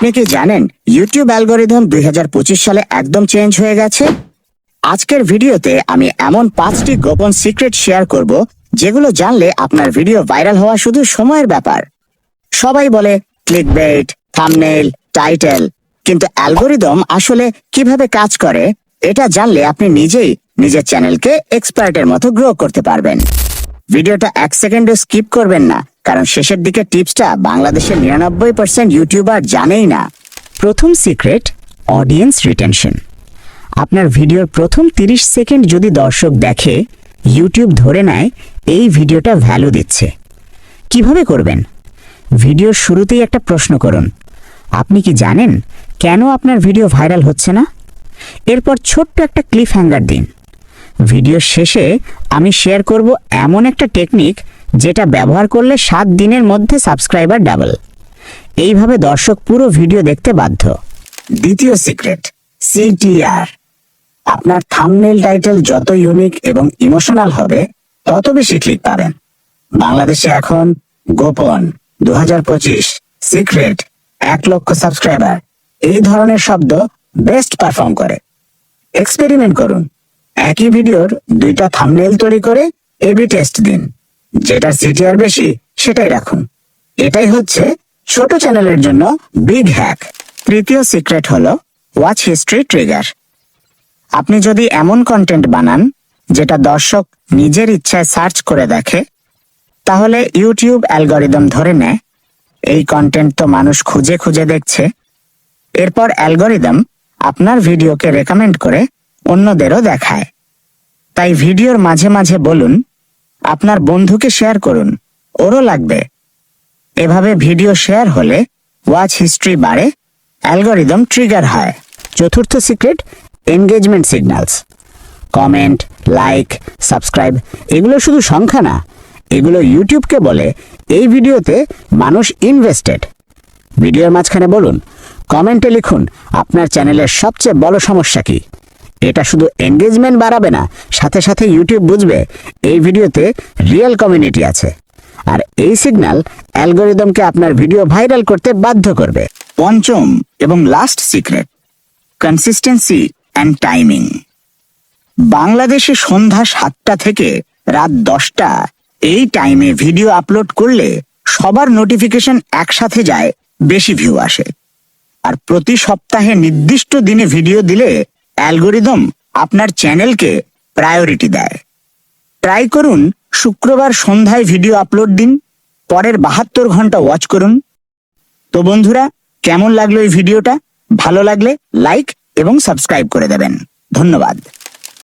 আপনি কি জানেন ইউটিউব অ্যালগরিদম 2025 সালে একদম চেঞ্জ হয়ে গেছে? আজকের ভিডিওতে আমি এমন 5টি গোপন সিক্রেট শেয়ার করব যেগুলো জানলে আপনার ভিডিও ভাইরাল হওয়া শুধু সময়ের ব্যাপার। সবাই বলে ক্লিকবেট, থাম্বনেইল, টাইটেল, কিন্তু অ্যালগরিদম আসলে কিভাবে কাজ করে এটা জানলে আপনি নিজেই নিজের চ্যানেলকে এক্সপার্টের মতো গ্রো করতে পারবেন। ভিডিওটা 1 সেকেন্ডও স্কিপ করবেন না, কারণ শেষের দিকে টিপসটা বাংলাদেশের 99% ইউটিউবার জানেই না। প্রথম সিক্রেট, অডিয়েন্স রিটেনশন। আপনার ভিডিওর প্রথম 30 সেকেন্ড যদি দর্শক দেখে, ইউটিউব ধরে নেয় এই ভিডিওটা ভ্যালু দিচ্ছে। কিভাবে করবেন? ভিডিওর শুরুতেই একটা প্রশ্ন করুন, আপনি কি জানেন কেন আপনার ভিডিও ভাইরাল হচ্ছে না? এরপর ছোট্ট একটা ক্লিফ হ্যাঙ্গার দিন। ভিডিওর শেষে আমি শেয়ার করব এমন একটা টেকনিক যেটা ব্যবহার করলে 7 দিনের মধ্যে সাবস্ক্রাইবার ডাবল। এইভাবে দর্শক পুরো ভিডিও দেখতে বাধ্য। দ্বিতীয় সিক্রেট, CTR। আপনার থাম্বনেইল টাইটেল যত ইউনিক এবং ইমোশনাল হবে তত বেশি ক্লিক পাবেন। বাংলাদেশে এখন গোপন, 2025, সিক্রেট, 1 লক্ষ সাবস্ক্রাইবার, এই ধরনের শব্দ বেস্ট পারফর্ম করে। এক্সপেরিমেন্ট করুন। একই ভিডিওর 2টা থাম্বনেইল তৈরি করে এবি টেস্ট দিন। যেটার CTR বেশি সেটাই রাখুন। এটাই হচ্ছে ছোট চ্যানেলের জন্য বিগ হ্যাক। তৃতীয় সিক্রেট হলো ওয়াচ হিস্ট্রি ট্রিগার। আপনি যদি এমন কন্টেন্ট বানান যেটা দর্শক নিজের ইচ্ছায় সার্চ করে দেখে, তাহলে ইউটিউব অ্যালগরিদম ধরে নেয় এই কন্টেন্ট তো মানুষ খুঁজে খুঁজে দেখছে। এরপর অ্যালগরিদম আপনার ভিডিওকে রেকমেন্ড করে অন্যদেরও দেখায়। তাই ভিডিওর মাঝে মাঝে বলুন, আপনার বন্ধুকে শেয়ার করুন, ওরও লাগবে। এভাবে ভিডিও শেয়ার হলে ওয়াচ হিস্ট্রি বাড়ে, অ্যালগরিদম ট্রিগার হয়। চতুর্থ secret, engagement signals. Comment, like, subscribe এগুলো শুধু সংখ্যা না, এগুলো ইউটিউবকে বলে এই ভিডিওতে মানুষ ইনভেস্টেড। ভিডিওর মাঝখানে বলুন, কমেন্টে লিখুন আপনার চ্যানেলের সবচেয়ে বড় সমস্যা কি। এটা শুধু এনগেজমেন্ট বাড়াবে না, সাথে সাথে ইউটিউব বুঝবে এই ভিডিওতে রিয়েল কমিউনিটি আছে। আর এই সিগন্যাল অ্যালগরিদমকে আপনার ভিডিও ভাইরাল করতে বাধ্য করবে। পঞ্চম এবং last secret, consistency and timing. বাংলাদেশে সন্ধ্যা 7টা থেকে রাত 10টা এই টাইমে ভিডিও আপলোড করলে সবার নোটিফিকেশন একসাথে যায়, বেশি ভিউ আসে। আর প্রতি সপ্তাহে নির্দিষ্ট দিনে ভিডিও দিলে অ্যালগরিদম আপনার চ্যানেলকে প্রায়োরিটি দেয়। ট্রাই করুন, শুক্রবার সন্ধ্যায় ভিডিও আপলোড দিন, পরের 72 ঘন্টা ওয়াচ করুন। তো বন্ধুরা, কেমন লাগলো এই ভিডিওটা? ভালো লাগলে লাইক এবং সাবস্ক্রাইব করে দেবেন। ধন্যবাদ।